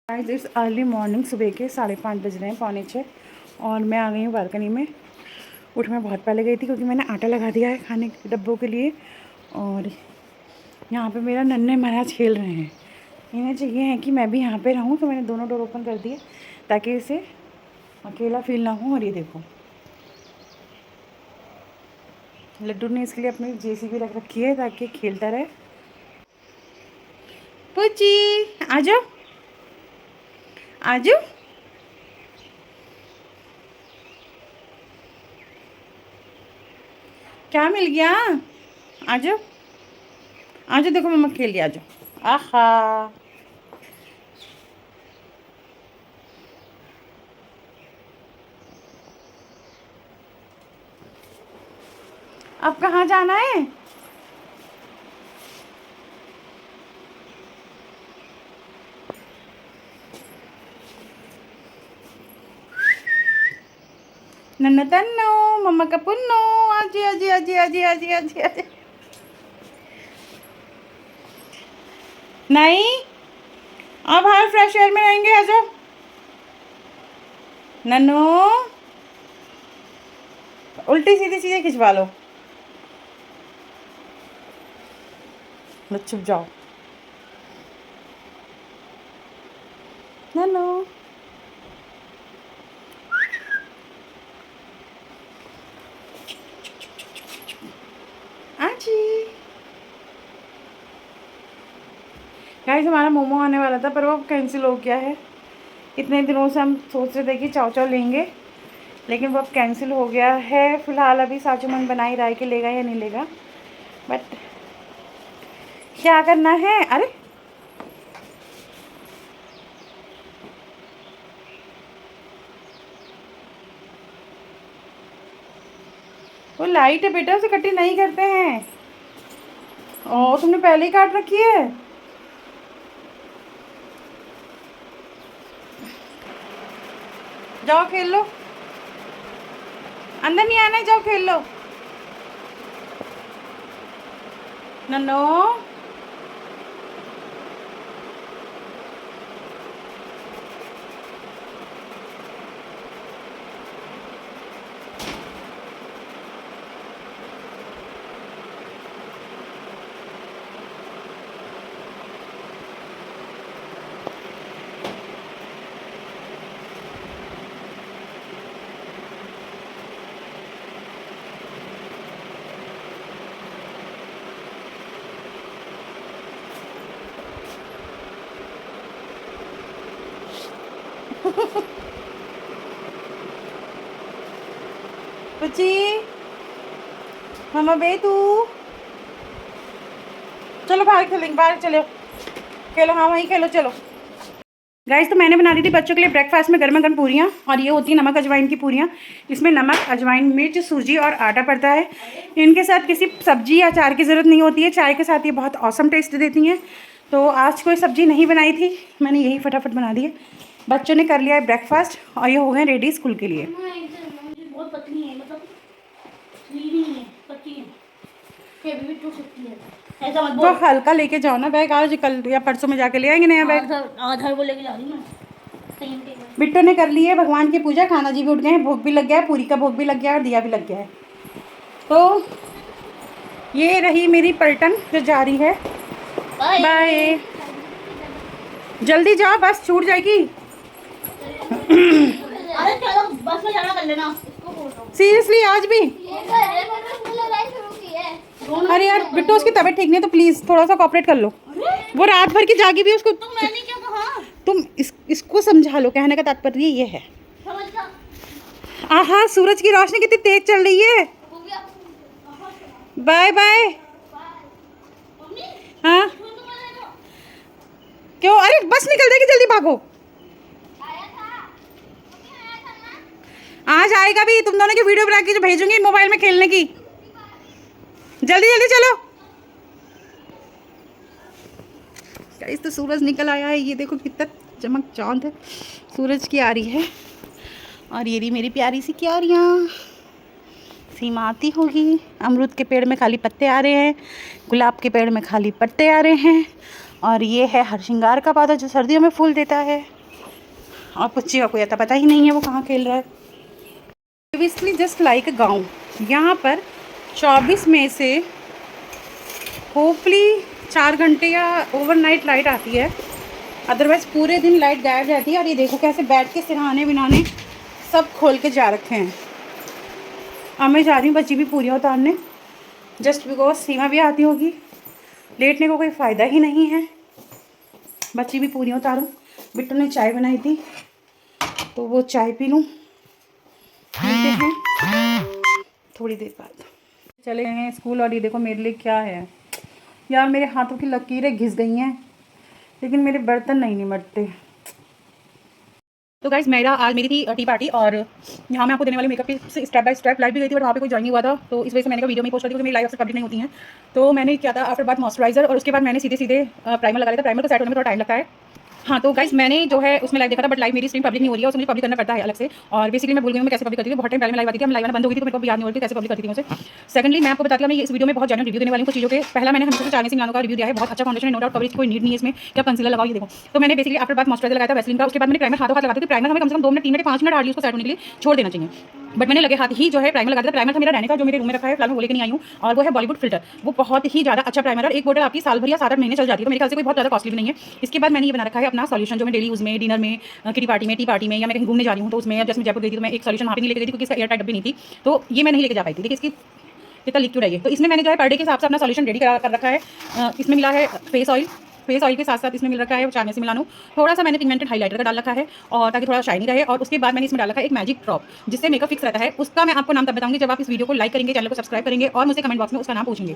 Guys इस early morning सुबह के 5:30 बज रहे हैं, 5:45, और मैं आ गई हूँ बालकनी में। उठ मैं बहुत पहले गई थी क्योंकि मैंने आटा लगा दिया है खाने के डब्बों के लिए। और यहाँ पे मेरा नन्हे महाराज खेल रहे हैं। इन्हें चाहिए है कि मैं भी यहाँ पे रहूँ, तो मैंने दोनों डोर ओपन कर दिए ताकि इसे अकेला फील ना हो। और ये देखो, लड्डू ने इसके लिए अपनी JCB रख रखी है ताकि खेलता रहे। पुची आ जाओ, आ जाओ। क्या मिल गया? आ जाओ, आ जाओ, देखो मम्मा खेल लिया, आ जाओ। आहा, अब कहाँ जाना है? नन्ना तन्नो, मम्मा का पुन्नो, आजी आजी आजी आजी आजी आजी आजी। नहीं, अब बाहर फ्रेश एयर में रहेंगे, आ जाओ। नन्नू, उल्टी सीधी चीजें खिंचवा लो। चुप जाओ नन्नू। आजी गाइस, हमारा मोमो आने वाला था पर वो कैंसिल हो गया है। इतने दिनों से हम सोच रहे थे कि चाव चाव लेंगे, लेकिन वो अब कैंसिल हो गया है। फिलहाल अभी साचू मन बना ही रहा है कि लेगा या नहीं लेगा, बट क्या करना है। अरे वो लाइट है बेटा, उसे कटी नहीं करते हैं। ओ, तुमने पहले ही काट रखी है। जाओ खेल लो, अंदर नहीं आना है, जाओ खेल लो। नन्नो, पुची, मामा बे तू, चलो बाहर खेलेंगे, बाहर चलो खेलो। हाँ वहीं खेलो, चलो। गाइस, तो मैंने बना दी थी बच्चों के लिए ब्रेकफास्ट में गर्मा गर्म पूरियाँ, और ये होती है नमक अजवाइन की पूरियाँ। इसमें नमक, अजवाइन, मिर्च, सूजी और आटा पड़ता है। इनके साथ किसी सब्जी या अचार की ज़रूरत नहीं होती है। चाय के साथ ये बहुत औसम टेस्ट देती हैं। तो आज कोई सब्जी नहीं बनाई थी, मैंने यही फटाफट बना दी है। बच्चों ने कर लिया है ब्रेकफास्ट और ये हो गए रेडी स्कूल के लिए। बहुत पतली है, मतलब नहीं है, पतली है, फिर भी टूट सकती है। ऐसा मत बोल। तो हल्का लेके जाओ ना बैग, आज कल या परसों में जाके ले आएंगे नया बैग। आधार वो लेके जा रही हूँ मैं। बिट्टू ने कर ली है भगवान की पूजा, खाना जी भी उठ गए हैं, भोग भी लग गया है, पूरी का भोग भी लग गया है और दिया भी लग गया है। तो ये रही मेरी पलटन जो जा रही है। बाय, जल्दी जाओ, बस छूट जाएगी। अरे चलो बस में जाना कर लेना। सीरियसली आज भी? अरे यार बिट्टू, उसकी तबीयत ठीक नहीं है तो प्लीज़ थोड़ा सा कोऑपरेट कर लो। वो रात भर की जागी भी, उसको तो मैंने क्या कहा? तुम इसको समझा लो, कहने का तात्पर्य ये है। समझ गया। आहा, सूरज की रोशनी कितनी तेज चल रही है। Bye bye. हाँ क्यों? अरे बस निकल जाएगी, जल्दी भागो। आज आएगा भी, तुम दोनों की वीडियो बना के जो भेजूंगी मोबाइल में खेलने की। जल्दी जल्दी चलो। गाइस, तो सूरज निकल आया है, ये देखो कितना चमक चांद है सूरज की आ रही है। और ये रही मेरी प्यारी सी क्यारियाँ। सीमा आती होगी। अमरूद के पेड़ में खाली पत्ते आ रहे हैं, गुलाब के पेड़ में खाली पत्ते आ रहे हैं, और ये है हर श्रृंगार का पौधा जो सर्दियों में फूल देता है। और बच्चियों को तो पता ही नहीं है वो कहाँ खेल रहा है। ऑब्वियसली जस्ट लाइक गाँव, यहाँ पर 24 में से होपली 4 घंटे या ओवरनाइट लाइट आती है, अदरवाइज़ पूरे दिन लाइट गायब रहती है। और ये देखो कैसे बैठ के सिरहाने बिनाने सब खोल के जा रखे हैं। अब मैं जा रही हूँ बच्ची भी पूरियाँ उतारने, जस्ट बिकॉज सीमा भी आती होगी, लेटने को कोई फ़ायदा ही नहीं है। बच्ची भी पूरियाँ उतारूँ, बिट्टू ने चाय बनाई थी तो वो चाय पी लूँ। मिलते हैं थोड़ी देर बाद। चले हैं स्कूल। और ये देखो मेरे लिए क्या है यार, मेरे हाथों की लकीरें घिस गई हैं, लेकिन मेरे बर्तन नहीं निमटते। तो गाइस आज मेरी थी टी पार्टी, और यहाँ मैं आपको देने वाली makeup tips step by step. Live भी गई थी बट वहाँ पे कोई ज्वाइन नहीं हुआ था, तो इस वजह से मैंने वीडियो में पोस्ट कर दी क्योंकि मेरी लाइव अक्सर कंप्लीट नहीं होती हैं। तो मैंने क्या था, आफ्टर बात मॉइस्चराइजर और उसके बाद मैंने सीधे प्राइमर लगा लिया था। प्राइमर को सेट होने में थोड़ा टाइम लगता है। हाँ तो गाइस मैंने जो है उसमें लाइव देखा था, बट लाइव मेरी स्ट्रीम पब्लिक नहीं हो रही है, उसमें मुझे पब्लिक करना पड़ता है अलग से। और बेसिकली मैं भूल गई हूँ मैं कैसे पब्लिक करती थी। बहुत टाइम पहले मैं लाइव आती थी, मैं लाइव बंद हो गई थी तो मेरे को याद नहीं होती कैसे पब्लिक करती थी मुझे। सेकंडली मैं आपको बताती हूँ, मैं इस वीडियो में बहुत जनरल रिव्यू देने वाली हूँ कुछ चीज़ों के। पहला मैंने हमेशा चाइनीज सिंगलानो का रिव्यू दिया है, बहुत अच्छा फाउंडेशन है, नो डाउट कवरेज कोई नीड नहीं है इसमें, क्या कंसीलर लगाओ ये देखो। तो मैंने बेसिकली आफ्टर बात मॉइस्चराइजर लगाया था वैसलीन का, उसके बाद मैंने प्राइमर हाथों हाथ लगाती थी। प्राइमर हमें कम से कम 2 मिनट 3 मिनट 5 मिनट हार्डली उसको सेट होने के लिए छोड़ देना चाहिए, बट मैंने लगे हाथ ही जो है प्राइमर लगा दिया। प्राइमर था मेरा रहने का जो मेरे रूम में रखा है, फिलहाल मैं वो लेके नहीं आई हूँ, और वो है बॉलीवुड फिल्टर। वो बहुत ही ज़्यादा अच्छा प्राइमर है, एक बोतल आपकी साल भर या 7-8 महीने चल जाती है, तो मेरे ख्याल से कोई बहुत ज़्यादा कॉस्टली भी नहीं है। इसके बाद मैंने ये बना रखा है अपना सॉल्यूशन, जो मैं डेली यूज़ में, डिनर में, किटी पार्टी में, टी पार्टी में, या मैं कहीं घूमने जा रही हूँ तो उसमें, जैसे मैं जयपुर गई थी तो मैं एक सॉल्यूशन वहाँ पे नहीं लेके गई थी क्योंकि इसका एयर टाइट डब्बी नहीं थी, तो ये मैं नहीं लेके जा पाई थी। देखिए इसकी कितना लिक्विड है ये। तो इसमें मैंने जो है पर डे के हिसाब से अपना सॉल्यूशन रेडी कर रखा है। इसमें मिला है फेस ऑयल के साथ साथ इसमें मिल रखा है चारने से मिलानो, थोड़ा सा मैंने पिगमेंटेड हाइलाइटर का डाल रखा है और ताकि थोड़ा शाइनी रहे। और उसके बाद मैंने इसमें डाल रखा है एक मैजिक ड्रॉप, जिससे मेकअप फिक्स रहता है। उसका मैं आपको नाम तब बताऊंगी जब आप इस वीडियो को लाइक करेंगे, चैनल को सब्सक्राइब करेंगे और मुझे कमेंट बॉक्स में उसका नाम पूछेंगे।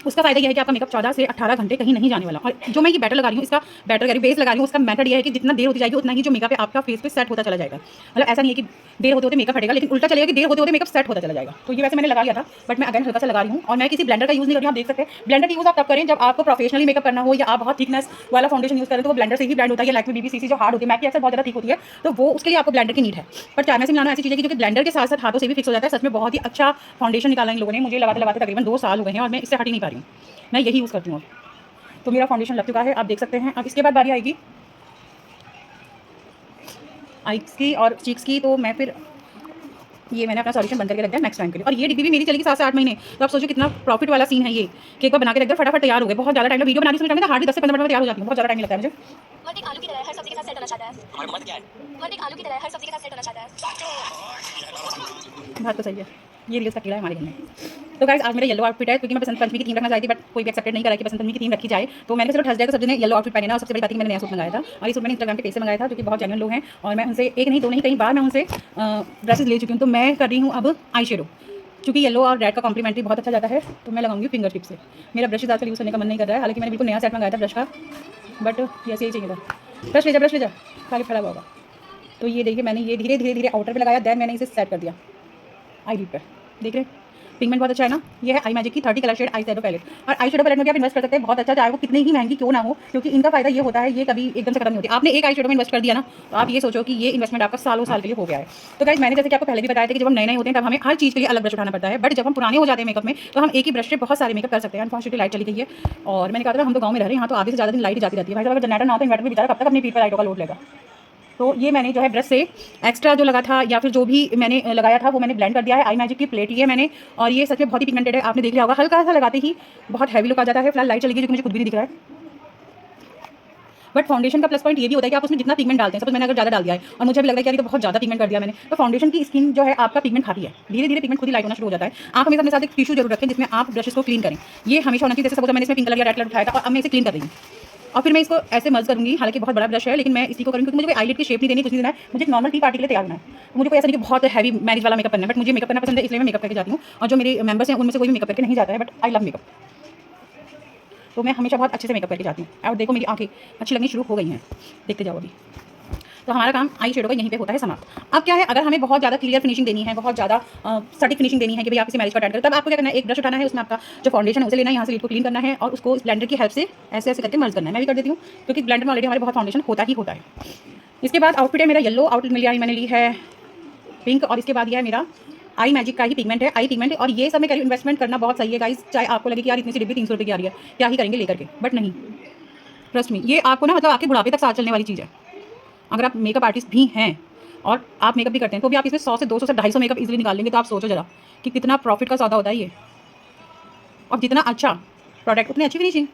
उसका फायदा यह है कि आपका मेकअप 14 से 18 घंटे कहीं नहीं जाने वाला। और जो मैं ये बैटर लगा रही हूँ, इसका बैटर बेस लगा रही हूँ, उसका मेथड ये है कि जितना देर होती जाएगी उतना ही जो मेकअप है आपका फेस पे सेट होता चला जाएगा। मतलब ऐसा नहीं है कि देर होते होते मेकअप हटेगा, लेकिन उल्टा चलेगा कि देर होते होते मेकअप सेट होता चला जाएगा। तो ये वैसे मैंने लगा लिया था, बट मैं अगेन हल्का सा लगा रही हूँ। और मैं किसी ब्लेंडर का यूज़ नहीं कर रही हूँ, आप देख सकते हैं। ब्लेंडर का यूज़ आप तब करें जब आपको प्रोफेशनली मेकअप करना हो या आप बहुत थिकनेस वाला फाउंडेशन यूज़ करें, तो वो ब्लेंडर से ही ब्लेंड होता है। लैक्मे BBCC जो हार्ड होती है, मैक की अक्सर बहुत ज़्यादा थिक होती है, तो वो उसके लिए आपको ब्लेंडर की नीड है। पर चाइना से मिलाना ऐसी चीज़ है कि जो कि ब्लेंडर के साथ साथ हाथों से भी फिक्स हो जाता है। सच में बहुत ही अच्छा फाउंडेशन निकाला इन लोगों ने, मुझे लगाते तकरीबन 2 साल हो गए हैं और मैं इससे हट ही नहीं पा रही हूँ, मैं यही यूज़ करती हूँ। तो मेरा फाउंडेशन लग चुका है, आप देख सकते हैं। अब इसके बाद बारी आएगी आईज की और चीक्स की, तो मैं फिर ये मैंने अपना सॉल्यूशन बंद करके रख दिया नेक्स्ट टाइम के लिए। और ये डिब्बी भी मेरी चलेगी 7 से 8 महीने, तो आप सोचो कितना प्रॉफिट वाला सीन है ये, कि एक बार बना के रख दिया फटाफट तैयार हो गए। बहुत ज़्यादा टाइम वीडियो बनाने में हार्डली 10 से 15 मिनट में तैयार हो जाती है, बहुत ज़्यादा टाइम लगता है मुझे। आलू की तरह हर सब्जी के साथ सेट होना चाहता है। आलू की तरह हर सब्जी के साथ सेट होना चाहता है। बात तो सही है, ये रील्स का कीड़ा है हमारे घर में। तो गाइस आज मेरा येलो आउटफिट है क्योंकि मैं बसंत पंचमी की थीम रखना चाहती थी, बट कोई भी एक्सेप्टेड नहीं करा कि बसंत पंचमी की थीम रखी जाए। तो मैंने चलो थर्सडे को सब ने येलो आउटफिट पहने ना, और सबसे बड़ी बात है कि मैंने नया सूट मंगाया था, और ये सूट मैंने इंस्टाग्राम के पेज से मंगाया था, जो कि बहुत जेन्युइन लोग हैं। और मैं उनसे एक नहीं दो नहीं कई बार मैं उनसे ड्रेसेस ले चुकी हूँ। तो मैं कर रही हूँ अब आई शेडो, क्योंकि येलो और रेड का कॉम्प्लीमेंट्री बहुत अच्छा जाता है, तो मैं लगाऊंगी फिंगर टिप से। मेरा ब्रश आजकल यूज़ करने का मन नहीं कर रहा है, हालांकि मैंने बिल्कुल नया सेट मंगाया था ब्रश का, बट ऐसे ही चाहिए था। ब्रश ले जा खाली खड़ा होगा। तो ये देखिए मैंने ये धीरे धीरे आउटर पे लगाया, देन मैंने इसे सेट कर दिया आई लिप पे। देख रहे पिगमेंट बहुत अच्छा है ना। ये है आई मैजिक की 30 colour shade eye shadow palette, और आई शेडो पैलेट में भी आप इन्वेस्ट कर सकते हैं, बहुत अच्छा, चाहे वो कितनी ही महंगी क्यों ना हो, क्योंकि इनका फायदा ये होता है ये कभी एकदम से खत्म नहीं होती। आपने एक आई शेडो में इन्वेस्ट कर दिया ना, तो आप ये सोचो कि ये इन्वेस्टमेंट आपका सालों साल के लिए हो गया है। तो गाइस मैंने जैसे कि आपको पहले भी बताया था कि जब हम नए होते हैं तब हमें हर चीज़ के लिए अलग ब्रश उठाना पड़ता है, बट जब हम पुराने हो जाते हैं मेकअप में तो हम एक ही ब्रश से बहुत सारे मेकअप कर सकते हैं। अनफॉर्चुनेटली लाइट चली गई है, और मैंने कहा था हम तो गाँव में रह रहे हैं, यहाँ तो आधे से ज़्यादा दिन लाइट जाती रहती है। भाई साहब अगर जनरेटर ना हो तो इन्वर्टर में बेचारा कब तक अपनी पीठ पर लाइटों का लोड लेगा। तो ये मैंने जो है ब्रश से एक्स्ट्रा जो लगा था या फिर जो भी मैंने लगाया था वो मैंने ब्लेंड कर दिया है। आई मैजिक की प्लेट ये मैंने, और ये सच में बहुत ही पिगमेंटेड है, आपने देख लिया होगा, हल्का सा लगाते ही बहुत हैवी लुक आ जाता है। फिलहाल लाइट चलेगी जो कि मुझे खुद भी नहीं दिख रहा है, बट फाउंडेशन का प्लस पॉइंट ये भी होता है कि आप उसमें जितना पिगमेंट डालते हैं, सपोज मैंने अगर ज़्यादा डाल दिया है और मुझे भी लग रहा है कि यार तो बहुत ज़्यादा पिगमेंट कर दिया मैंने, तो फाउंडेशन की स्किन जो है आपका पिगमेंट खाती है, धीरे धीरे पिगमेंट खुद ही लाइट होना शुरू हो जाता है। आप हमेशा अपने साथ एक टिश्यू जरूर रखें जिसमें आप ब्रशेस को क्लीन करें। ये हमेशा होना चाहिए, जैसे सपोज मैंने इसमें पिंक कलर या रेड कलर उठाया था और अब मैं इसे क्लीन कर रही हूँ, और फिर मैं इसको ऐसे मर्ज करूँगी। हालांकि बहुत बड़ा ब्रश है, लेकिन मैं इसी को करूँगी क्योंकि मुझे आईलिड की शेप नहीं देनी, कुछ नहीं देना है, मुझे एक नॉर्मल टी पार्टी के लिए तैयार होना है। मुझे कोई ऐसा नहीं कि बहुत हैवी मैरिज वाला मेकअप करना है, बट मुझे मेकअप करना पसंद है, इसलिए मैं मेकअप करके जाती हूँ। और जो मेरे मेंबर्स हैं उनमें से कोई भी मेकअप करके नहीं जाता है, बट आई लव मेकअप, तो मैं हमेशा बहुत अच्छे से मेकअप करके जाती हूँ। और देखो मेरी आंखें अच्छी लगनी शुरू हो गई हैं, देखते जाओ अभी। तो हमारा काम आई शेडो का यहीं पे होता है समाप्त। अब क्या है, अगर हमें बहुत ज़्यादा क्लियर फिनिशिंग देनी है, बहुत ज़्यादा सटीक फिनिशिंग देनी है कि भाई आप किसी मैरिज का अटेंड करें, तब आपको क्या करना है, एक ब्रश उठाना है, उसमें आपका जो फाउंडेशन है उसे लेना है, यहाँ से लीड को क्लीन करना है और उसको ब्लेंडर की हेल्प से ऐसे ऐसे करके मर्ज करना है। मैं भी कर देती हूँ क्योंकि ब्लेंडर में ऑलरेडी हमारे बहुत फाउंडेशन होता ही होता है। इसके बाद आउटफिट है मेरा येलो, आउटफिट मिल गया, मैंने ली है पिंक, और इसके बाद यह है मेरा आई मैजिक का ही पिगमेंट है, आई पिगमेंट। और ये सब में करीब इन्वेस्टमेंट करना बहुत सही है गाइस, चाहे आपको लगे कि यार इतनी सी डिब्बी 300 रुपये की आ रही है, क्या ही करेंगे लेकर के, बट नहीं, ट्रस्ट मी, ये आपको ना मतलब आपके बुढ़ापे तक साथ चलने वाली चीज़ है। अगर आप मेकअप आर्टिस्ट भी हैं और आप मेकअप भी करते हैं तो भी आप इसमें 100 से 200 से 250 मेकअप इजीली निकाल लेंगे। तो आप सोचो जरा कि कितना प्रॉफिट का सौदा होता है ये। और जितना अच्छा प्रोडक्ट उतनी अच्छी फिनिशिंग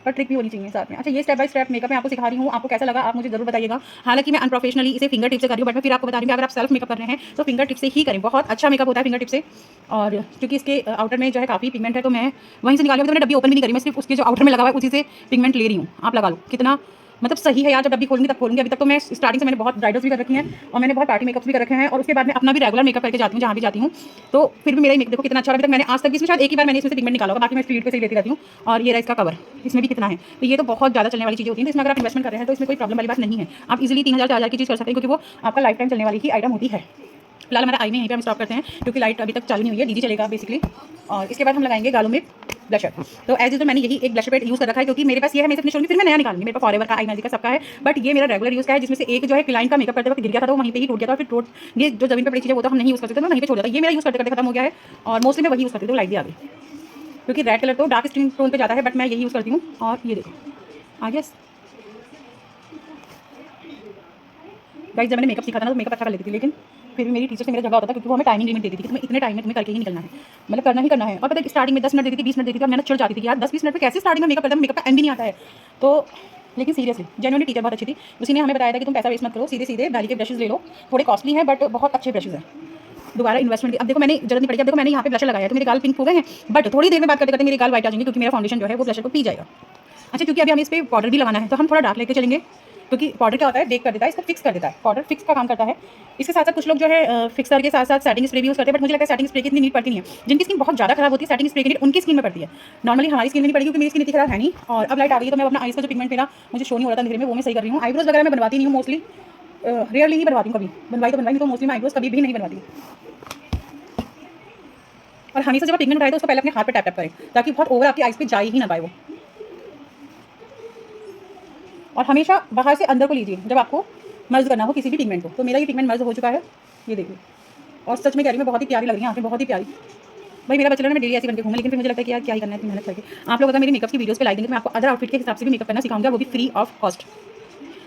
और ट्रिक भी होनी चाहिए साथ में। अच्छा, ये स्टेप बाय स्टेप मेकअप मैं आपको सिखा रही हूँ, आपको कैसा लगा आप मुझे जरूर बताइएगा। हालांकि मैं अनप्रोफेशनली इसे फिंगर टिप से कर रही हूँ, बट मैं फिर आपको बता रही हूँ अगर आप सेल्फ मेकअप कर रहे हैं तो फिंगर टिप से ही करें, बहुत अच्छा मेकअप होता है फिंगर टिप से। और क्योंकि इसके आउटर में जो है काफ़ी पिगमेंट है तो मैं वहीं से निकाली हूँ, तो मैंने डब्बी ओपन भी नहीं करी, मैं सिर्फ उसके जो आउटर में लगा हुआ है उसी से पिगमेंट ले रही हूँ। आप लगा लो कितना मतलब सही है यार। जब डब्बी खोलूंगी तब खोलूंगी। अभी तक तो मैं स्टार्टिंग से मैंने बहुत ब्राइडल्स भी कर रखी हैं और मैंने बहुत पार्टी मेकअप्स भी कर रखे हैं और उसके बाद मैं अपना भी रेगुलर मेकअप करके जाती हूँ जहाँ भी जाती हूँ। तो फिर भी मेरा मेकअप देखो कितना अच्छा। अभी तक मैंने आज तक भी इसमें शायद एक ही बार मैंने इसमें से पिगमेंट निकाला होगा, बाकी मैं स्ट्रीट पे से ही लेती रहती हूँ। और ये रहा इसका कवर, इसमें भी कितना है। तो ये तो बहुत ज़्यादा चलने वाली चीज़ें होती हैं, तो इसमें अगर आप इन्वेस्टमेंट कर रहे हैं तो इसमें कोई प्रॉब्लम वाली बात नहीं है। आप इजीली 3000 4000 की चीज़ कर सकते हैं क्योंकि वो आपका लाइफ टाइम चलने वाली ही आइटम होती है। फिलहाल हमारा आई में यहीं पे हम स्टॉप करते हैं क्योंकि लाइट अभी तक चालू नहीं हुई है, डीजी चलेगा बेसिकली। और इसके बाद हम लगाएंगे गालों में ब्लशर। तो एज यूजल मैंने यही एक ब्लशर पेड यूज़ कर रखा है क्योंकि मेरे पास ये है, मैं इसे फिनिश फिर मैं नया निकालूंगी। मेरे पास फॉरएवर का, आई मैजिक का, सबका है, बट ये मेरा रेगुलर यूज़ का है, जिसमें से एक जो है क्लाइंट का मेकअप करते वक्त गिर गया था तो वहीं पे ही टूट गया था। फिर टूट ये जो जमीन पर पड़ी चीज़ है वो तो हम नहीं यूज़ करते थे, मैं वहीं पे छोड़ दिया था। ये मेरा यूज़ करते करते खत्म हो गया है और मोस्टली मैं वही यूज़ करती हूँ, लाइट भी आ गई क्योंकि रेड कलर तो डार्क स्किन टोन पे जाता है, बट मैं यही यूज़ करती हूँ। और ये देखो आ गया गाइस। जब मैंने मेकअप सीखा था ना तो मेकअप अच्छा कर लेती थी, लेकिन फिर भी मेरी टीचर से मेरा झगड़ा होता था क्योंकि वो हमें टाइमिंग लिमिट देती थी कि तुम्हें इतने टाइम में तुम्हें करके ही निकलना है, मतलब करना ही करना है। और पता है स्टार्टिंग में 10 मिनट देती थी, 20 मिनट देती थी, और मैंने चिढ़ जाती थी यार 10-20 मिनट में कैसे स्टार्टिंग में मेकअप करता है, मेकअप का एंड भी नहीं आता है। तो लेकिन सीरियसली जेन्युइनली टीचर बहुत अच्छी थी, उसी ने हमें बताया था कि तुम पैसा वेस्ट मत करो, सीधे सीधे वैली के ब्रशेज ले लो, थोड़े कॉस्टली हैं बट बहुत अच्छे ब्रशेज हैं। दोबारा इन्वेस्टमेंट अब देखो मैंने जरूरत नहीं पड़ेगी। अब देखो मैंने यहाँ पे ब्लशर लगाया है तो मेरे गाल पिंक हो गए हैं, बट थोड़ी देर में बात करते करते मेरे गाल वाइट आ जाएंगे क्योंकि मेरा फाउंडेशन जो है वो ब्लशर को पी जाएगा। अच्छा, क्योंकि अभी हमें इस पर पाउडर भी लगाना है तो हम थोड़ा डार्क लेके चलेंगे क्योंकि पाउडर क्या होता है, बेक कर देता है, इसको फिक्स कर देता है। पाउडर फिक्स का काम करता है। इसके साथ साथ कुछ लोग जो है फिक्सर के साथ साथ सेटिंग स्प्रे भी यूज़ करते हैं, बट मुझे लगता है सेटिंग स्प्रे की इतनी नीड पड़ती नहीं है। जिनकी स्किन बहुत ज़्यादा खराब होती है सेटिंग स्प्रे की नीड उनकी स्किन में पड़ती है, नॉर्मली हमारी स्किन में नहीं पड़ेगी क्योंकि मेरी स्किन इतनी खराब है नहीं। और अब लाइट आ गई है तो मैं अपना आइज का जो पिगमेंट मेरा मुझे शो नहीं हो रहा था अंधेरे में वो मैं सही कर रही हूँ। आईब्रोज वगैरह मैं बनवाती नहीं हूँ, मोस्टली रेयरली ही बनवाती हूँ, कभी बनवाई तो बनवाई नहीं, तो मोस्टली मैं आईब्रोज कभी भी नहीं बनवाती। और हमेशा जब आप पिगमेंट उठाए तो उसको पहले अपने हाथ पे टैप टैप करें ताकि बहुत ओवर आपकी आइज पे जा ही ना पाए वो। और हमेशा बाहर से अंदर को लीजिए जब आपको मर्ज करना हो किसी भी पिगमेंट को। तो मेरा ये पिगमेंट मर्ज हो चुका है, ये देखिए। और सच में कह रही हूँ मैं बहुत ही प्यारी लग रही है आंखें, बहुत ही प्यारी। भाई मेरा बचलर मैं डेली ऐसे बन के घूमूं, लेकिन फिर मुझे लगता है कि यार क्या ही करना है इतनी मेहनत करके। आप लोग अगर मेरी मेकअप की वीडियोस पे लाइक देंगे तो मैं आपको अदर आउटफिट के हिसाब से भी मेकअप करना सिखाऊंगा, वो भी फ्री ऑफ कॉस्ट।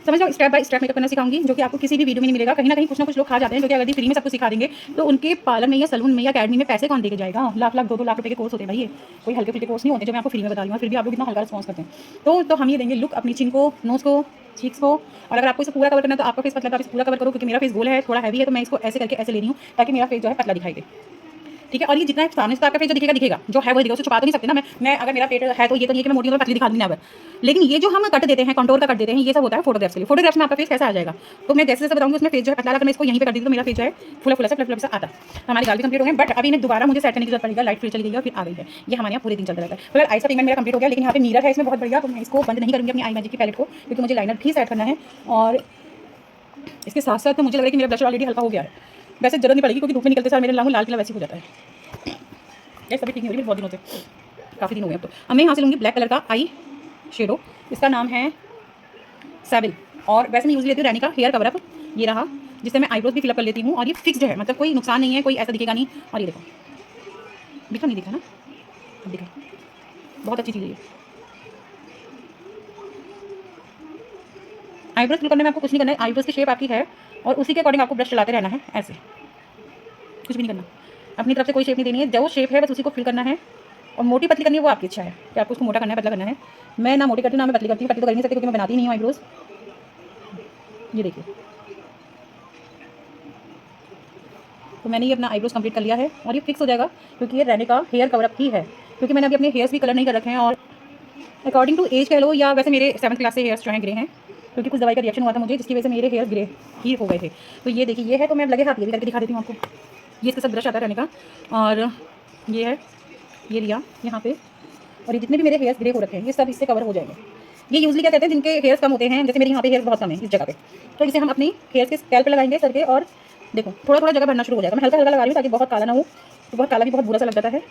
समझ लो, स्टेप बाय स्टेप मेकअप करना सिखाऊंगी जो कि आपको किसी भी वीडियो में नहीं मिलेगा। कहीं ना कहीं कुछ ना कुछ लोग खा जाते हैं जो कि अगर फ्री में सब कुछ सिखा देंगे तो उनके पार्लर में या सलून में या अकेडमी में पैसे कौन देके जाएगा। लाख लाख 2-2 लाख रुपए के कोर्स होते हैं भाई, ये कोई हल्के फुल्के कोर्स नहीं होते जो मैं आपको फ्री में बता रही हूँ। फिर भी आप लोग इतना हल्का रिस्पॉन्स करते हैं। तो हम ये देंगे लुक अपनी चिन को, नोज को, चीक्स को। और अगर आपको इसे पूरा कवर करना है तो आपका फेस पतला, आप इसे पूरा कवर करो क्योंकि मेरा फेस गोल है, थोड़ा हैवी है, तो मैं इसको ऐसे करके ऐसे ले रही हूँ ताकि मेरा फेस जो है पतला दिखाई दे। ठीक है, और ये जितना सामने से आपका फेस जो दिखेगा दिखेगा, जो है वो दिखेगा, उसे छुपा तो नहीं सकते ना। मैं अगर मेरा पेट है तो ये तो नहीं कि मैं मोटी हूं पतली दिखा दूंगी, लेकिन ये जो हम कट देते हैं, कंटोर का कट देते हैं, ये सब होता है फोटोग्राफ्स के लिए। फोटोग्राफ्स में आपका फेस कैसा आ जाएगा तो मैं जैसे जैसे बताऊंगी उसमें फेस जो है पतला, अगर मैं इसको यहीं पे कर दी तो मेरा फेस जो है फुला फुला सा फ्लफ फ्लफ सा आता है। हमारी गाल भी कंप्लीट हो गए, बट अभी इन्हें दोबारा मुझे सेट करने की जरूरत पड़ेगी। लाइट फिर चली गई और फिर आ गई है, ये हमारे यहाँ पूरे दिन चलता रहता है। फिर आई का पिगमेंट मेरा कंप्लीट हो गया, लेकिन यहाँ पे मिरर है इसमें बहुत बढ़िया, तो मैं इसको बंद नहीं करूँगी अपनी आई मैजिक की पैलेट को क्योंकि मुझे लाइनर भी सेट करना है। और इसके साथ साथ मुझे लग रहा है कि मेरा ब्लशर ऑलरेडी हल्का हो गया है। वैसे जरूरत नहीं पड़ेगी क्योंकि धूप में निकलते सार मेरे लाल किला वैसे हो जाता है। ये सभी ठीक नहीं हो रही बहुत दिनों से, काफ़ी दिन हो गए अब मैं यहाँ से लूँगी ब्लैक कलर का आई शेडो। इसका नाम है सैबिल। और वैसे मैं यूज़ लेती हूँ रैनी का हेयर कवर अप, ये रहा, जिससे मैं आईब्रोज भी फिलअप कर लेती हूँ। और ये फिक्स्ड है, मतलब कोई नुकसान नहीं है, कोई ऐसा दिखेगा नहीं। और ये देखो दिखा नहीं दिखा ना, अब दिखा, बहुत अच्छी चीज़ है ये। आईब्रोज फिल करने में आपको कुछ नहीं करना है, आईब्रोज की शेप आपकी है और उसी के अकॉर्डिंग आपको ब्रश चलाते रहना है, ऐसे कुछ भी नहीं करना, अपनी तरफ से कोई शेप नहीं देनी है। जो शेप है बस उसी को फिल करना है। और मोटी पतली करनी है वो आपकी इच्छा है कि आपको उसको मोटा करना है पतला करना है। मैं ना मोटी करती हूँ ना मैं पतली करती हूँ, पतली तो कर नहीं सकती क्योंकि मैं बनाती नहीं हूँ आईब्रोज। ये देखिए, तो मैंने ये अपना आईब्रोज कंप्लीट कर लिया है और ये फिक्स हो जाएगा क्योंकि ये रहने का हेयर कवर अप ही है। क्योंकि मैंने अभी अपने हेयर्स भी कलर नहीं कर रखे हैं और अकॉर्डिंग टू एज कह लो, या वैसे मेरे 7th क्लास से हेयर्स जो हैं ग्रे हैं क्योंकि कुछ दवाई का रिएक्शन हुआ था मुझे जिसकी वजह से मेरे हेयर ग्रे ही हो गए थे। तो ये देखिए, ये है, तो मैं लगे हाथ ये भी करके दिखा देती हूँ आपको। ये इसके साथ ब्रश आता है रहने का, और ये है, ये लिया यहाँ पे, और ये जितने भी मेरे हेयर्स ग्रे हो रखे हैं ये सब इससे कवर हो जाएंगे। ये यूजली क्या कहते हैं जिनके हेयर्स कम होते हैं, जैसे मेरे यहाँ पे हेयर्स बहुत कम है इस जगह पे, तो इसे हम अपनी हेयर्स के स्कैल्प पे लगाएंगे सर के, और देखो थोड़ा थोड़ा जगह भरना शुरू हो जाएगा। मैं हल्का हल्का लगा रही हूँ ताकि बहुत काला ना हो, तो बहुत काला भी बहुत बुरा सा लग जाता है।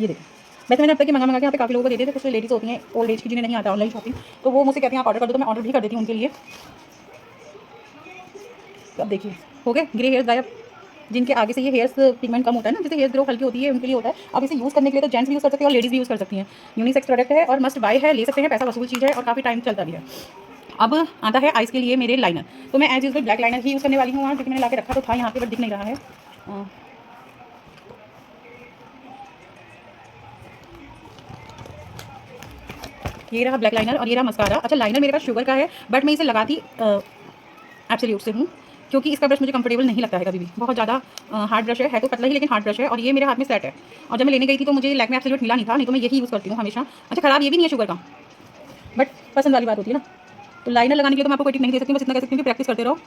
ये देखो, वैसे मैंने अब तक मंगा के यहाँ पे काफ़ी लोगों को देते थे, कुछ लेडीज़ होती हैं ओल्ड एज की जिन्हें नहीं आता ऑनलाइन शॉपिंग, तो वो मुझसे कहती हैं आप ऑर्डर कर दो, तो मैं ऑर्डर भी कर देती हूँ उनके लिए। तो अब देखिए हो गए ग्रे हेयर्स गायब, जिनके आगे से ये हेयर्स पिगमेंट कम होता है ना, जैसे हेयर ग्रो हल्की होती है, उनके लिए होता है। अब इसे यूज़ करने के लिए तो जेंट्स भी यूज़ कर सकते हैं और लेडीज़ भी यूज़ कर सकती हैं। यूनिसेक्स प्रोडक्ट है और मस्ट बाय है, ले सकते हैं, पैसा वसूल चीज़ है और काफ़ी टाइम चलता भी है। अब आता है आइज़ के लिए मेरे लाइनर। तो मैं एज यूजुअल ब्लैक लाइनर ही यूज़ करने वाली हूँ, क्योंकि मैंने ला के रखा तो था यहाँ पे बट दिख नहीं रहा है। ये रहा ब्लैक लाइनर और ये रहा मस्कारा। अच्छा, लाइनर मेरे पास शुगर का है बट मैं इसे लगाती एब्सोल्यूट से हूँ, क्योंकि इसका ब्रश मुझे कंफर्टेबल नहीं लगता है कभी भी। बहुत ज़्यादा हार्ड ब्रश है तो पतला ही लेकिन हार्ड ब्रश है, और ये मेरे हाथ में सेट है। और जब मैं लेने गई थी तो मुझे लैक्मे एब्सोल्यूट मिला नहीं था, नहीं तो मैं यही यूज़ करती हूँ हमेशा। अच्छा, ख़राब ये भी नहीं है शुगर का, बट पसंद वाली बात होती है ना। तो लाइनर लगाने के लिए तो मैं आपको कोई टिप नहीं दे सकती, बस इतना कह सकती हूँ कि प्रैक्टिस करते रहो,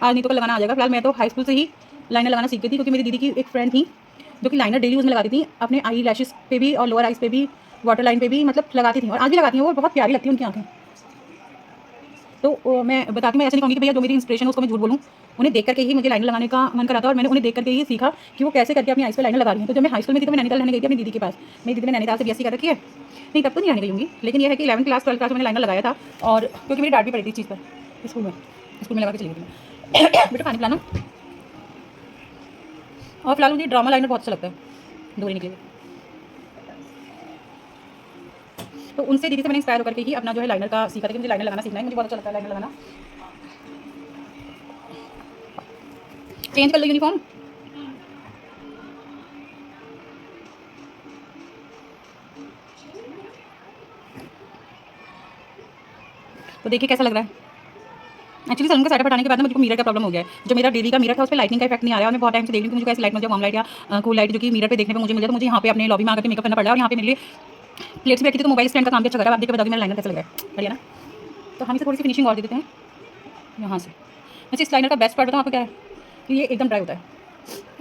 आज नहीं तो कल लगाना आ जाएगा। फिलहाल मैं तो हाई स्कूल से ही लाइनर लगाना सीख गई थी, क्योंकि मेरी दीदी की एक फ्रेंड थी जो कि लाइनर डेली यूज़ में लगाती थी, अपने आई लैशेस पे भी और लोअर आइज़ पे भी, वाटर लाइन पे भी, मतलब लगाती थी और आज भी लगाती हैं। वो बहुत प्यारी लगती है उनकी आँखें। तो मैं बताती हूँ, मैं ऐसे नहीं कहूँगी कि भैया जो मेरी इंस्पिरेशन है उसको मैं झूठ बोलूँ। उन्हें देख करके ही मुझे लाइनर लगाने का मन करा था और मैंने उन्हें देख करके ही सीखा कि वो कैसे करके अपनी आइज़ पे लाइनर लगा रही हैं। तो जब मैं हाई स्कूल में थी तो मैं नैनीताल रहने गई थी अपनी दीदी के पास। मेरी दीदी ने नैनीताल से बीएससी कर रखी है, नहीं तब तो नहीं रहने गई होंगी, लेकिन ये है कि 11th क्लास 12th क्लास में मैंने लाइनर लगाया था, और क्योंकि मेरी डांट भी पड़ी थी इस चीज़ पर स्कूल में लगा के चली गई थी। बेटा पानी पिलाना। और फिलहाल मुझे ड्रामा लाइनर बहुत अच्छा लगता है दूरी निकले। तो उनसे दीदी से मैंने इंस्पायर होकर के ही अपना जो है लाइनर का सीखा था कि मुझे लाइनर लगाना सीखना है, मुझे बहुत अच्छा लगता है लाइनर लगाना। चेंज कर लो यूनिफॉर्म। तो देखिए कैसा लग रहा है। एक्चुअली सलून का सेटअप हटाने के बाद ना मुझे मिरर का प्रॉब्लम हो गया है। जो मेरा डेली का मिरर था उस पर लाइटिंग का इफेक्ट नहीं आ रहा है, और मैं बहुत टाइम से देख रही हूँ कि मुझे कैसी लाइट मिल जाए, वार्म लाइट या कूल लाइट जो कि मिरर पे देखने पे मुझे मिल जाए। तो मुझे यहाँ पे अपने लॉबी में आकर मेकअप करना पड़ रहा है, और यहाँ पे मेरे लिए प्लेट्स भी रखी थी, तो मोबाइल स्टैंड का काम भी अच्छा कर रहा है। आप देख के बताओगे मेरा लाइनर कैसा लग रहा है, बढ़िया ना। तो हम इसे थोड़ी सी फिनिशिंग और दे देते हैं यहाँ से। वैसे इस लाइनर का बेस्ट पार्ट बताऊँ आपको क्या है, कि ये एकदम ड्राई होता है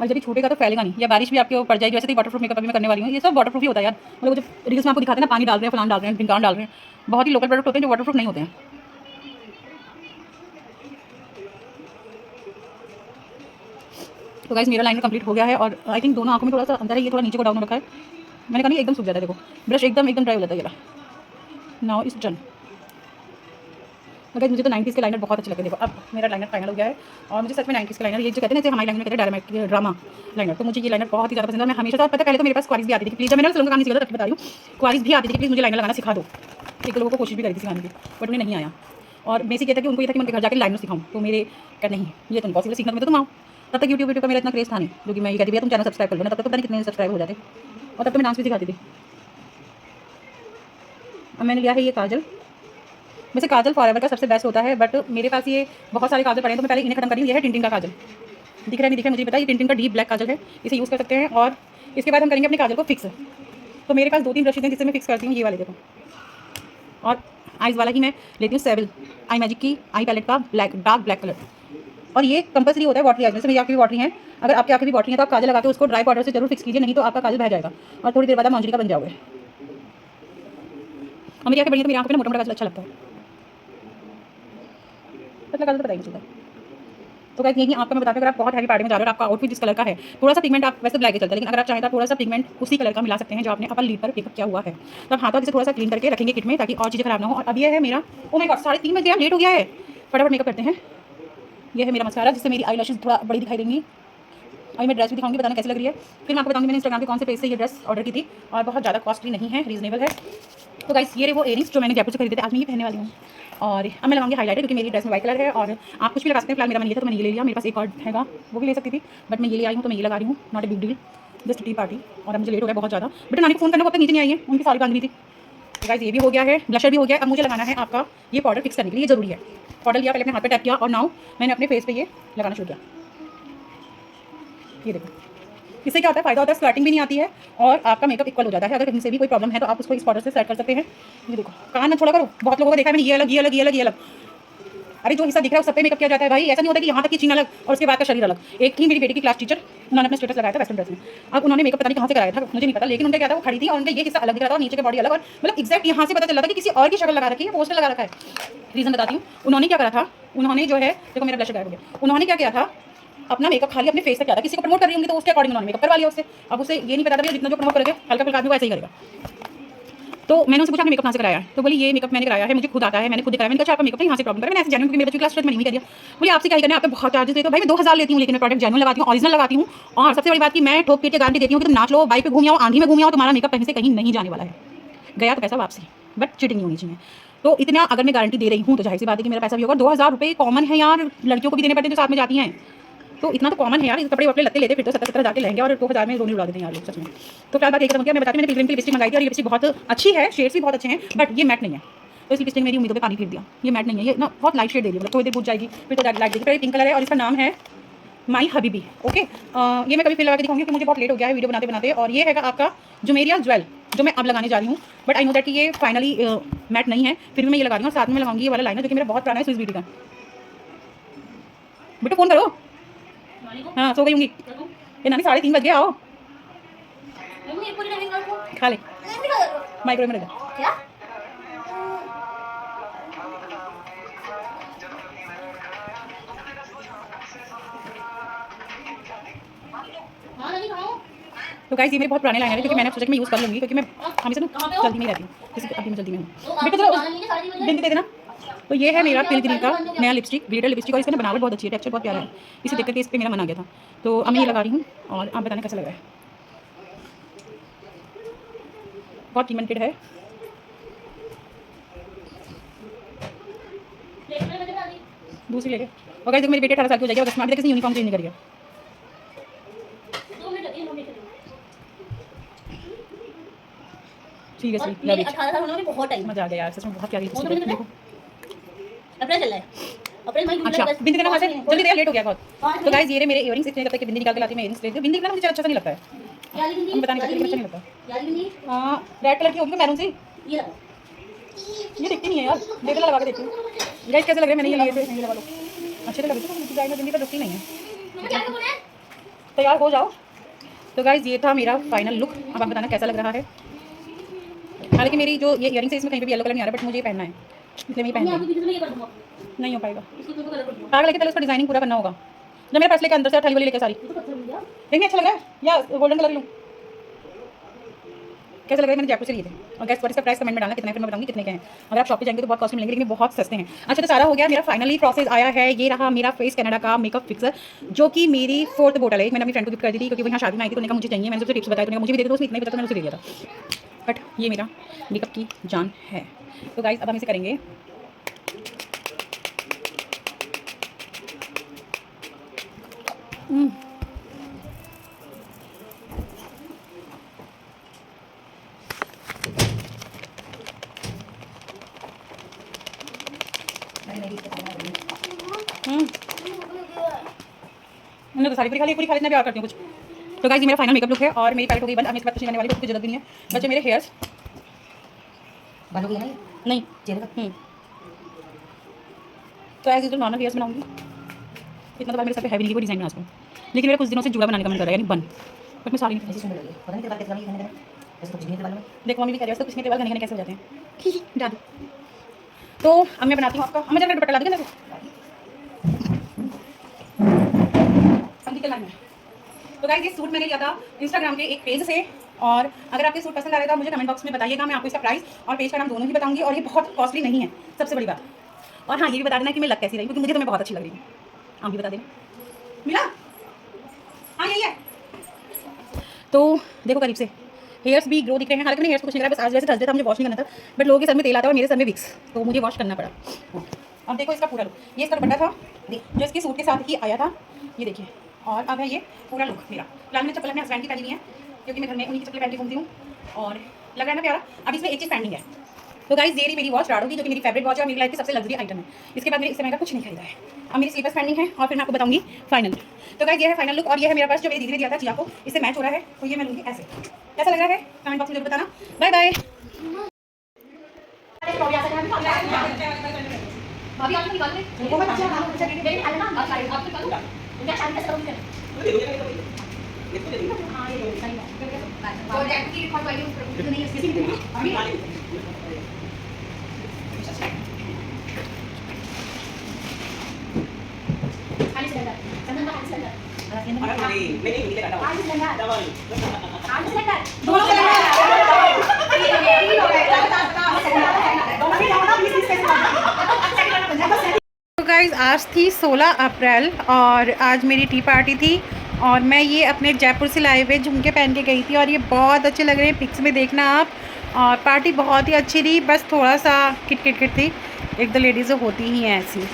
और जब ये छूटेगा तो फैलेगा नहीं, या बारिश भी आपके ऊपर पड़ जाएगी। वैसे तो वाटर प्रूफ मेकअप अभी मैं करने वाली हूँ, ये सब वाटर प्रूफ ही होता है यार। मतलब जो रील्स में आपको दिखाते हैं ना, पानी डाल रहे हैं, फलान डाल रहे हैं, ढिंकान डाल रहे हैं, बहुत ही लोकल प्रोडक्ट होते हैं जो वाटर प्रूफ नहीं होते हैं। तो गाइस मेरा लाइनर कंप्लीट हो गया है, और आई थिंक दोनों आंखों में थोड़ा सा अंदर है, ये थोड़ा नीचे को डाउन हो रखा है। मैंने कहा नहीं एकदम सूख जाता है, देखो ब्रश एकदम ड्राई हो जाता है ये। Now is done. मगर मुझे तो 90s के लाइनर बहुत अच्छे लगे। देखो अब मेरा लाइनर फाइनल हो गया है, और मुझे सच में 90s के लाइनर, ये जो कहते हैं ना, हमारे लाइनर कहते हैं ड्रामा लाइनर, तो मुझे ये लाइनर बहुत ही ज़्यादा पसंद है। मैं हमेशा तो पता, पहले तो मेरे पास क्वारीज भी आती थी, प्लीज़, जब मैंने सलून का काम नहीं सीखा था तब बता रही हूँ, क्वारीज भी आती थी कि प्लीज़ मुझे लाइनर लगाना सिखा दो। एक लोगों को कोशिश भी करी थी सिखाने की, बट उन्हें नहीं आया। और बेसिक ये था कि उनको ये था कि मैं उनके घर जाकर लाइनर सिखाऊँ, तो मेरे क्या नहीं, ये तो इम्पॉसिबल, सीखना तो तुम आओ। तब तक यूट्यूब का मेरा इतना क्रेज था नहीं, जो कि मैं ये कहती भैया तुम चैनल सब्सक्राइब कर लो ना, तब तक पता नहीं कितने सब्सक्राइब हो जाते, और तब तो मैं डांस भी सिखाती थी। अब मैंने लिया है ये काजल। वैसे काजल फॉरएवर का सबसे बेस्ट होता है, बट मेरे पास ये बहुत सारे काजल पड़े हैं, तो मैं पहले इन्हें खत्म करी हूँ। ये है टिंटिन का काजल, दिख रहा है नहीं दिख रहा है मुझे पता है, ये टिंटिन का डीप ब्लैक काजल है, इसे यूज़ कर सकते हैं। और इसके बाद हम करेंगे अपने काजल को फिक्स। तो मेरे पास 2-3 ब्रशेज हैं जिससे मैं फिक्स करती हूँ, ये वाले देखो। और आइज़ वाला ही मैं लेती हूँ सेविल आई मैजिक की आई पैलेट का डार्क ब्लैक कलर, और ये कंपल्सरी होता है वाटरी आइज में। जैसे मेरी आँखें भी वाटरी हैं, अगर आपकी आँखें भी वाटरी हैं तो आप काजल लगा के उसको ड्राई पाउडर से जरूर फिक्स कीजिए, नहीं तो आपका काजल बह जाएगा और थोड़ी देर बाद आप मंजरी का बन जाओगे। और मेरी आँखें बड़ी, तो मेरी आँखों पे मोटा मोटा काजल अच्छा लगता है, पतला काजल तो पता ही नहीं चलता। तो गाइस यही आपको मैं बताती हूँ, अगर आप बहुत हैवी पार्टी में जा रहे हो और आपका आउटफिट जिस कलर का है, थोड़ा सा पिगमेंट आप वैसे ब्लैक ही चलता है, लेकिन अगर आप चाहें तो थोड़ा सा पिगमेंट उसी कलर का मिला सकते हैं जो आपने अपर लीड पर पिकअप किया हुआ है। तो आप हाथों से थोड़ा सा क्लीन करके रखेंगे किट में, ताकि और चीज़ें खराब ना हो। और अब ये है मेरा, ओ माय गॉड 3:30 बज गया, लेट हो गया है, फटाफट मेकअप करते हैं। ये है मेरा मस्कारा, जिससे मेरी आई लैशेज थोड़ा बड़ी दिखाई देंगी। अभी मैं ड्रेस भी दिखाऊंगी, बताना कैसी लग रही है। फिर मैं आपको बताऊंगी मैंने इंस्टाग्राम के कौन से पेज से ये ड्रेस ऑर्डर की थी, और बहुत ज़्यादा कॉस्टली नहीं है, रीजनेबल है। तो गाइस ये रहे वो इयरिंग्स जो मैंने जयपुर से खरीदे थे, आज मैं ये पहनने वाली हूँ। और अब मैं लगाऊंगी हाईलाइटर, क्योंकि मेरी ड्रेस में वाइट कलर है, और आप कुछ भी लगा सकते हैं। फिलहाल मेरा मन ये था तो मैंने ये ले लिया। मेरे पास एक और हैगा, वो भी ले सकती थी, बट मैं ये ले आई हूँ तो मैं ये लगा रही हूँ, not a big deal, just T party. और अब मुझे लेट हो गया बहुत ज़्यादा, बट नानी को फोन करना, वो अब तक नीचे नहीं आई है, उनकी सारी बांध रही थी। तो गाइस ये भी हो गया है, ब्लशर भी हो गया। अब मुझे लगाना है आपका ये पाउडर फिक्स करने के लिए, ये जरूरी है। पाउडर लिया, पहले अपने हाथ पे टैप किया, और नाउ मैंने अपने फेस पे ये लगाना शुरू किया। ये देखो, इससे क्या होता है, फायदा होता है, स्वेटिंग भी नहीं आती है, और आपका मेकअप इक्वल हो जाता है। अगर कहीं से भी कोई प्रॉब्लम है तो आप उसको इस पाउडर से सेट कर सकते हैं। ये देखो, कान ना छोड़ा करो, बहुत लोगों को देखा है मैंने, ये अलग ये अलग ये अलग ये अलग। अरे जो हिस्सा दिख रहा है उस सब पे मेकअप किया जाता है भाई, ऐसा नहीं होता कि यहाँ तक की चीन अलग और उसके बाद का शरीर अलग। एक थी मेरी बेटी की क्लास टीचर, उन्होंने अपना स्टेटस लगाया था वेस्टर्न ड्रेस में। अब उन्होंने मेकअप पता नहीं कहाँ से कराया था, मुझे नहीं पता, लेकिन उनका क्या था, वो खड़ी थी और उनका ये हिस्सा अलग दिख रहा था और नीचे की बॉडी अलग, और मतलब एक्जैक्ट यहाँ से पता चल रहा था कि किसी और की शक्ल लगा रखी है, पोस्टर लगा रखा है। रीजन बताती हूँ, उन्होंने क्या करा था, उन्होंने जो है, देखो मेरा ब्लशर गायब हो गया, उन्होंने क्या किया था, अपना मेकअप खाली अपने फेस पे किया था। किसी को प्रमोट कर रही होंगी तो उसके अकॉर्डिंग उन्होंने मेकअप करवा लिया उससे। अब उसे ये नहीं पता था जितना जो प्रमोट करेगा हल्का फुल्का आदमी वो ऐसे ही करेगा। तो मैंने उनसे पूछा आपने मेकअप कहाँ से कराया है, तो बोली ये मेकअप मैंने कराया है, मुझे खुद आता है, मैंने खुद कराया। मैंने कहा आपका मेकअप नहीं यहाँ से प्रॉब्लम करा। मैंने ऐसे जेन्युइन, क्योंकि मेरे बच्चे क्लास मैंने नहीं कर दिया। बोली आपसे क्या करना है, आप पे बहुत चार्जेस देते हो। भाई मैं 2000 लेती हूँ, लेकिन मैं प्रोडक्ट जेन्युइन लगाती हूँ, ओरिजिनल लगाती हूँ। और सबसे बड़ी बात कि मैं ठोक पीट के गारंटी देती हूँ कि तुम नाच लो, बाइक पे घूम आओ, आंधी में घूम आओ, तुम्हारा मेकअप कहीं से कहीं नहीं जाने वाला है। गया तो पैसा वापसी, बट चीटिंग नहीं होनी चाहिए। तो इतना अगर मैं गारंटी दे रही हूँ तो जाहिर सी बात है कि मेरा पैसा भी होगा। 2000 रुपये कॉमन है यार, लड़कियों को भी देने पड़ते हैं जो साथ में जाती हैं, तो इतना तो कॉमन है यार। इस कपड़े वपड़े लत्ते लेते फिर तो 70 जाके लहंगे और 2000 में रोनी उड़ा देते हैं यार लोग सच में। तो फिलहाल बात एक खत्म किया। मैं बताती हूँ मैंने पिलग्रिम की लिपस्टिक मंगाई थी और ये लिपस्टिक बहुत अच्छी है, शेड्स भी बहुत अच्छे हैं, बट ये मैट नहीं है। तो इस लिपस्टिक मेरी उम्मीदों पे पानी फेर दिया। ये मैट नहीं है, ये ना बहुत लाइट शेड दे रही है, मतलब थोड़ी देर बुझ जाएगी फिर तो लाइट देगी। पिंक कलर है और इसका नाम है माई हबीबी। ओके, ये मैं कभी फिर लगा के दिखाऊंगी कि मुझे बहुत लेट हो गया है वीडियो बनाते बनाते। और ये हैगा आपका जुमेरिया ज्वेल, जो मैं अब लगाने जा रही हूँ, बट आई नो दैट कि ये फाइनली मैट नहीं है, फिर भी मैं ये लगा रही हूँ। साथ में लगाऊंगी ये वाला लाइनर जो कि मेरा बहुत पुराना है स्विस ब्यूटी का। बेटा फोन करो। हाँ सो गई होंगी ये नानी, 3:30 बज गए, आओ खा ले माइक्रोवेव में रख दे। तो गाइस ये मेरे बहुत पुराने लाइनर है, क्योंकि मैंने सोचा कि मैं यूज़ कर लूँगी, क्योंकि मैं हमेशा ना जल्दी में रहती हूँ, जैसे अभी मैं जल्दी में हूँ। बेटा चलो बिंदी दे देना। तो ये है मेरा पिलग्रिम का नया लिपस्टिक, ग्लिटर लिपस्टिक, और इसका बनावट बहुत अच्छी है, टेक्सचर बहुत प्यारा है। इसे देख करके इस पर मेरा मन आ गया था, तो अब मैं ये लगा रही हूँ और आप बताने कैसा लग रहा है। बहुत पिगमेंटेड है। दूसरी लेके और गाइस देखो मेरी बेटी 18 साल की हो जाएगी, अगस्त में अभी तक इसने यूनिफॉर्म चेंज नहीं करी है। ठीक है सही, लव इट। 18 साल होने में बहुत टाइम, मजा आ गया यार सच में, बहुत प्यारी लिपस्टिक है। देखो अप्रैल चल रहा है, अप्रैल मई अच्छा बिंदी देना वहाँ से जल्दी दे, लेट हो गया बहुत। तो गाइस ये रहे मेरे इयरिंग्स, इतने तक कि बिंदी निकाल के लाती मैं इयरिंग्स लेती हूँ। बिंदी ना मुझे अच्छा सा नहीं लगता है, हम बताने का अच्छा नहीं लगता। हाँ रेड कलर की होगी मैरून सी, ये दिखती नहीं है यार, देख लगा के देखती हूँ गाइस कैसे लग रहे हैं। मैंने ये लिए थे, ये लगा लो, अच्छे तो लगे थे, मुझे जाएगा बिंदी पर रुकती नहीं है। तैयार हो जाओ। तो गाइस ये था मेरा फाइनल लुक, अब आप बताना कैसा लग रहा है। हालांकि मेरी जो ये इयरिंग्स है इसमें कहीं पे भी येलो कलर नहीं आ रहा, बट मुझे ये पहनना है, इसलिए मैं पहन नहीं हो पाएगा। आगे लेके पहले उसका डिजाइनिंग पूरा करना होगा। जब मेरे पास लेके अंदर से थाली वाली लेके सारी देखिए अच्छा लग रहा है या गोल्डन कलर लूँ, कैसे लग रहा है। मैंने जयपुर से लिए थे। और गैस इसका प्राइस कमेंट में डालना कितना है, फिर मैं बताऊंगी कितने के हैं। अगर आप शॉप पे जाएंगे तो बहुत कॉस्टली मिलेंगे, लेकिन बहुत सस्ते हैं। अच्छा तो सारा हो गया, मेरा फाइनली प्रोसेस आया है। ये रहा मेरा फेस कनाडा का मेकअप फिक्सर, जो कि मेरी 4th बोतल है। मैंने अपनी फ्रेंड को गिफ्ट कर दी थी, क्योंकि वहाँ शादी में आई थी, तो उन्होंने कहा मुझे चाहिए। मैंने उससे टिप्स बताया, तो मुझे भी दे दो, उसमें इतना ही बचा था, मैंने उसे दे दिया था। बट ये मेरा मेकअप की जान है। तो गाइस अब हम इसे करेंगे मैंने तो सारी पूरी खाली, पूरी खाली इतना प्यार करती हूँ कुछ। तो गाइस ये मेरा फाइनल मेकअप लुक है और मेरी पैलेट हो गई बंद। अब इसके बाद कुछ नहीं करने वाली, कुछ जरूरत भी नहीं है। बच्चे मेरे हेयर्स बालों की नहीं चेहरे का तो एज यूजुअल नॉर्मल हेयर्स बनाऊंगी। इतना तो बाल मेरे सर पे हैवी नहीं, कोई डिजाइन बना सकूँ, लेकिन मेरा कुछ दिनों से जुड़ा बनाने का मन कर रहा है, यानी बन, बट मैं सारी नहीं। ऐसी सुंदर लगी, पता नहीं तेरे बाल कैसे लगे मैंने ऐसे तो कुछ नहीं थे बालों में। देखो मम्मी भी कह रही है उसको किसने के बाल घने घने कैसे हो जाते हैं जादू। तो अब मैं बनाती हूँ आपका, हमें जरा दुपट्टा ला देंगे ना। तो गाइस ये सूट मैंने लिया था इंस्टाग्राम के एक पेज से, और अगर आपके सूट पसंद आ रहा था मुझे कमेंट बॉक्स में बताइएगा, मैं आपको इसका प्राइस और पेज का नाम दोनों ही बताऊंगी। और ये बहुत कॉस्टली नहीं है, सबसे बड़ी बात। और हाँ ये भी बता देना कि मैं लग कैसी रही, क्योंकि मुझे तो मैं बहुत अच्छी लग रही हूँ। आप भी बता देना। मिला? हाँ यही है। तो देखो करीब से हेयर्स भी ग्रो दिख रहे हैं। हालांकि मेरे हेयर्स कुछ नहीं करा, बस आज वैसे थर्सडे था, मुझे वॉश नहीं करना था, बट लोगों के सर में तेल आता है और मेरे सर में विक्स, तो मुझे वॉश करना पड़ा। अब देखो इसका पूरा लुक, ये इसका दुपट्टा था जो इसके सूट के साथ ही आया था, ये देखिए। और अब है ये पूरा लुक मेरा। फिलहाल मैंने चप्पल अपने हस्बैंड की पहनी है, क्योंकि मैं घर में उन्हीं की चप्पल पहन के घूमती हूँ, और लग रहा है ना प्यारा। अब इसमें एक चीज़ पेंडिंग है। तो गाइस ये रही मेरी वॉच राडो की, जो कि मेरी फेवरेट वॉच है और मेरी लाइफ की सबसे लग्जरी आइटम है। इसके बाद मेरे इससे महंगा कुछ नहीं खरीदा है। अब मेरी स्लीपर्स पेंडिंग है और फिर मैं आपको बताऊंगी फाइनल। तो गाइस ये है फाइनल लुक, और ये है मेरा पर्स जो मेरी दीदी ने दिया था जिया को, इससे मैच हो रहा है, तो ये मैं लूँगी ऐसे। कैसा लग रहा है कमेंट बॉक्स में जरूर बताना। Bye bye. भाभी आप निकाल ले, वो मैं अच्छा हां अच्छा दे दे ना, आप साइड आप निकालो क्या शादी कैसे करोगे? हां ये सही बात। और जैक की रिकॉर्ड वाली तो नहीं है किसी भी अभी खाली सिलेंडर चंदन का खाली सिलेंडर दोनों सिलेंडर गाइस आज थी 16 अप्रैल और आज मेरी टी पार्टी थी और मैं ये अपने जयपुर से लाए हुए झुमके पहन के गई थी और ये बहुत अच्छे लग रहे हैं, पिक्स में देखना आप। और पार्टी बहुत ही अच्छी थी, बस थोड़ा सा किट थी, एक दो लेडीज़ होती ही हैं ऐसी।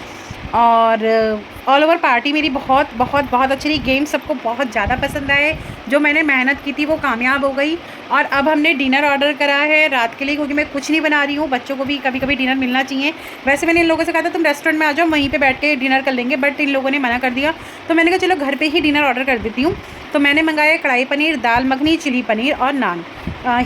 और ऑल ओवर पार्टी मेरी बहुत बहुत बहुत अच्छी रही। गेम सबको बहुत ज़्यादा पसंद आए, जो मैंने मेहनत की थी वो कामयाब हो गई। और अब हमने डिनर ऑर्डर करा है रात के लिए, क्योंकि मैं कुछ नहीं बना रही हूँ, बच्चों को भी कभी कभी डिनर मिलना चाहिए। वैसे मैंने इन लोगों से कहा था तुम रेस्टोरेंट में आ जाओ, वहीं पे बैठ के डिनर कर लेंगे, बट इन लोगों ने मना कर दिया। तो मैंने कहा चलो घर पे ही डिनर ऑर्डर कर देती हूँ। तो मैंने मंगाया कढ़ाई पनीर, दाल मखनी, चिली पनीर और नान।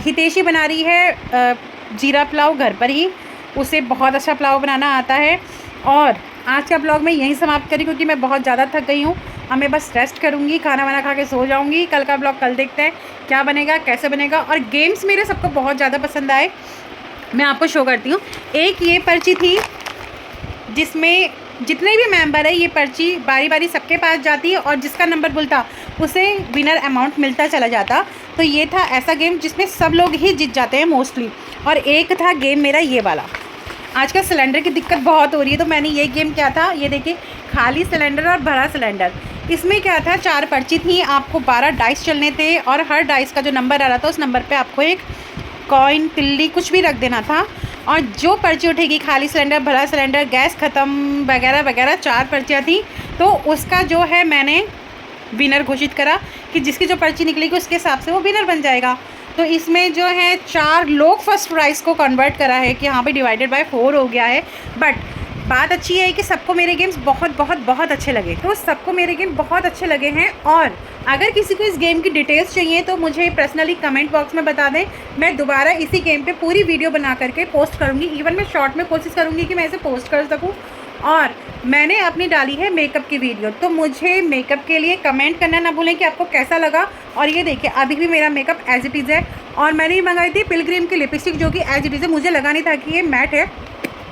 हितेशी बना रही है जीरा पुलाव घर पर ही, उसे बहुत अच्छा पुलाव बनाना आता है। और आज का ब्लॉग मैं यहीं समाप्त करी, क्योंकि मैं बहुत ज़्यादा थक गई हूँ। अब मैं बस रेस्ट करूँगी, खाना वाना खा के सो जाऊँगी। कल का ब्लॉग कल देखते हैं क्या बनेगा, कैसे बनेगा। और गेम्स मेरे सबको बहुत ज़्यादा पसंद आए, मैं आपको शो करती हूँ। एक ये पर्ची थी जिसमें जितने भी मेंबर है ये पर्ची बारी बारी सबके पास जाती है और जिसका नंबर बुलता उसे विनर अमाउंट मिलता चला जाता। तो ये था ऐसा गेम जिसमें सब लोग ही जीत जाते हैं मोस्टली। और एक था गेम मेरा ये वाला। आजकल सिलेंडर की दिक्कत बहुत हो रही है, तो मैंने ये गेम क्या था, ये देखिए खाली सिलेंडर और भरा सिलेंडर। इसमें क्या था, 4 पर्ची थी, आपको 12 डाइस चलने थे और हर डाइस का जो नंबर आ रहा था उस नंबर पे आपको एक कॉइन, तिल्ली कुछ भी रख देना था। और जो पर्ची उठेगी, खाली सिलेंडर, भरा सिलेंडर, गैस ख़त्म वगैरह वगैरह 4 पर्चियाँ थी, तो उसका जो है मैंने विनर घोषित करा कि जिसकी जो पर्ची निकलेगी उसके हिसाब से वो विनर बन जाएगा। तो इसमें जो है 4 लोग फर्स्ट प्राइज़ को कन्वर्ट करा है कि यहाँ पे डिवाइडेड बाय 4 हो गया है। बट बात अच्छी है कि सबको मेरे गेम्स बहुत बहुत बहुत अच्छे लगे, तो सबको मेरे गेम बहुत अच्छे लगे हैं। और अगर किसी को इस गेम की डिटेल्स चाहिए तो मुझे पर्सनली कमेंट बॉक्स में बता दें, मैं दोबारा इसी गेम पे पूरी वीडियो बना करके पोस्ट करूँगी। इवन मैं शॉर्ट में कोशिश करूँगी कि मैं इसे पोस्ट कर सकूँ। और मैंने अपनी डाली है मेकअप की वीडियो, तो मुझे मेकअप के लिए कमेंट करना ना भूलें कि आपको कैसा लगा। और ये देखिए अभी भी मेरा मेकअप एज इट इज़ है। और मैंने मंगाई थी पिलग्रिम की लिपस्टिक, जो कि एज इट इज़ है। मुझे लगा नहीं था कि ये मैट है,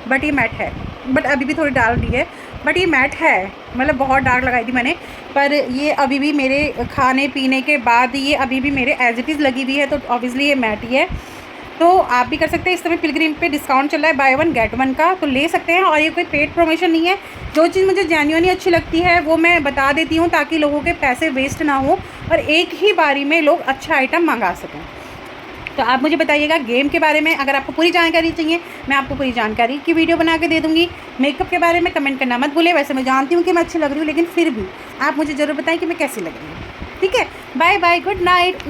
बट ये मैट है, बट अभी भी थोड़ी डार्क है, बट ये मैट है। मतलब बहुत डार्क लगाई थी मैंने, पर ये अभी भी मेरे खाने पीने के बाद ये अभी भी मेरे एज इट इज़ लगी हुई है, तो ऑब्वियसली ये मैट ही है। तो आप भी कर सकते हैं। इस समय पिलग्रिम पे डिस्काउंट चल रहा है, बाय 1 गेट 1 का, तो ले सकते हैं। और ये कोई पेड प्रमोशन नहीं है, जो चीज़ मुझे जेन्युइनली अच्छी लगती है वो मैं बता देती हूँ, ताकि लोगों के पैसे वेस्ट ना हो और एक ही बारी में लोग अच्छा आइटम मंगा सकें। तो आप मुझे बताइएगा गेम के बारे में, अगर आपको पूरी जानकारी चाहिए मैं आपको पूरी जानकारी की वीडियो बना के दे दूँगी। मेकअप के बारे में कमेंट करना मत भूलें। वैसे मैं जानती हूँ कि मैं अच्छी लग रही हूँ, लेकिन फिर भी आप मुझे ज़रूर बताएं कि मैं कैसी लग रही हूँ। ठीक है, बाय बाय, गुड नाइट।